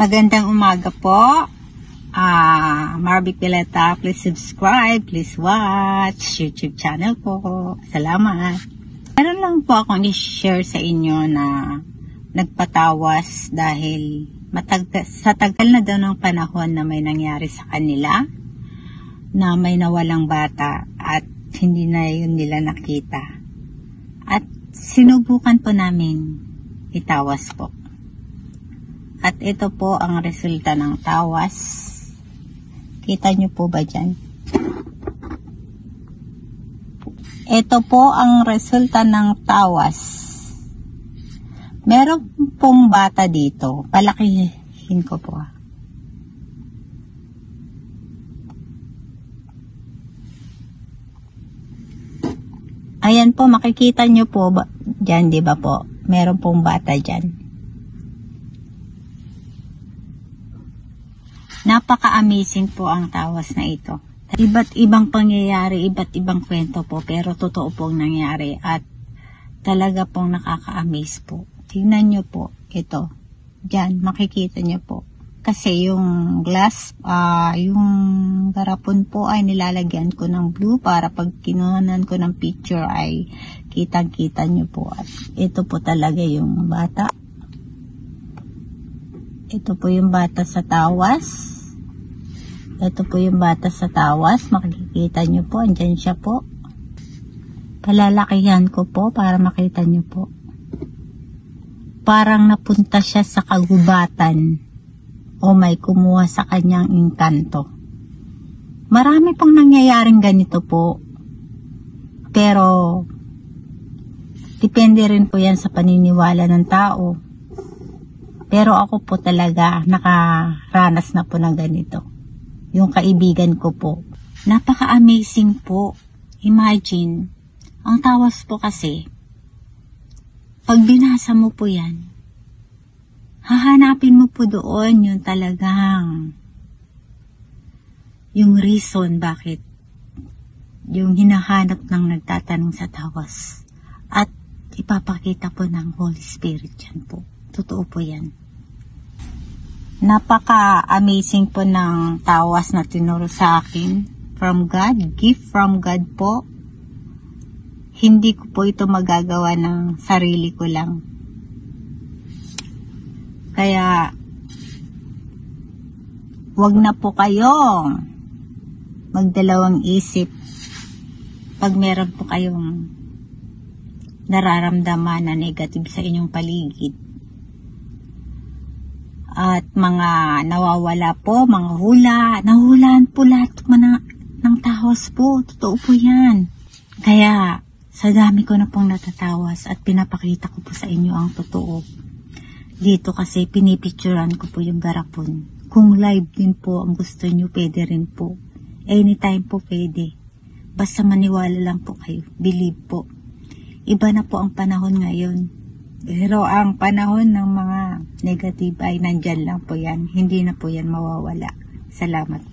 Magandang umaga po. Marby Pileta, please subscribe, please watch YouTube channel po. Salamat. Meron lang po akong i-share sa inyo na nagpatawas dahil sa tagal na daw ng panahon na may nangyari sa kanila, na may nawalang bata at hindi na yun nila nakita. At sinubukan po namin itawas po. At ito po ang resulta ng tawas. Kita nyo po ba dyan? Ito po ang resulta ng tawas. Meron pong bata dito. Palakihin ko po. Ayan po, makikita nyo po dyan, di ba po? Meron pong bata dyan. Napaka-amazing po ang tawas na ito. Iba't ibang pangyayari, iba't ibang kwento po, pero totoo pong nangyari at talaga pong nakaka-amaze po. Tingnan nyo po, ito. Diyan, makikita nyo po. Kasi yung glass, yung garapon po ay nilalagyan ko ng blue para pag kinuhanan ko ng picture ay kitang-kita nyo po. At ito po talaga yung bata. Ito po yung bata sa tawas. Ito po yung bata sa tawas. Makikita nyo po. Andyan siya po. Palalakihan ko po para makita nyo po. Parang napunta siya sa kagubatan o may kumuha sa kanyang engkanto. Marami pong nangyayaring ganito po. Pero depende rin po yan sa paniniwala ng tao. Pero ako po talaga nakaranas na po ng ganito. Yung kaibigan ko po. Napaka-amazing po. Imagine, ang tawas po kasi, pag binasa mo po yan, hahanapin mo po doon yung talagang, yung reason bakit, yung hinahanap ng nagtatanong sa tawas. At ipapakita po ng Holy Spirit yan po. Totoo po yan. Napaka-amazing po ng tawas na tinuro sa akin from God, gift from God po. Hindi ko po ito magagawa ng sarili ko lang. Kaya, wag na po kayong magdalawang isip pag meron po kayong nararamdaman na negative sa inyong paligid. At mga nawawala po, mga hula, nahulaan po lahat ng tawas po. Totoo po yan. Kaya, sa dami ko na pong natatawas at pinapakita ko po sa inyo ang totoo. Dito kasi pinipicturan ko po yung garapon. Kung live din po ang gusto nyo, pwede rin po. Anytime po pwede. Basta maniwala lang po kayo. Believe po. Iba na po ang panahon ngayon. Pero ang panahon ng mga negative ay nandyan lang po yan. Hindi na po yan mawawala. Salamat.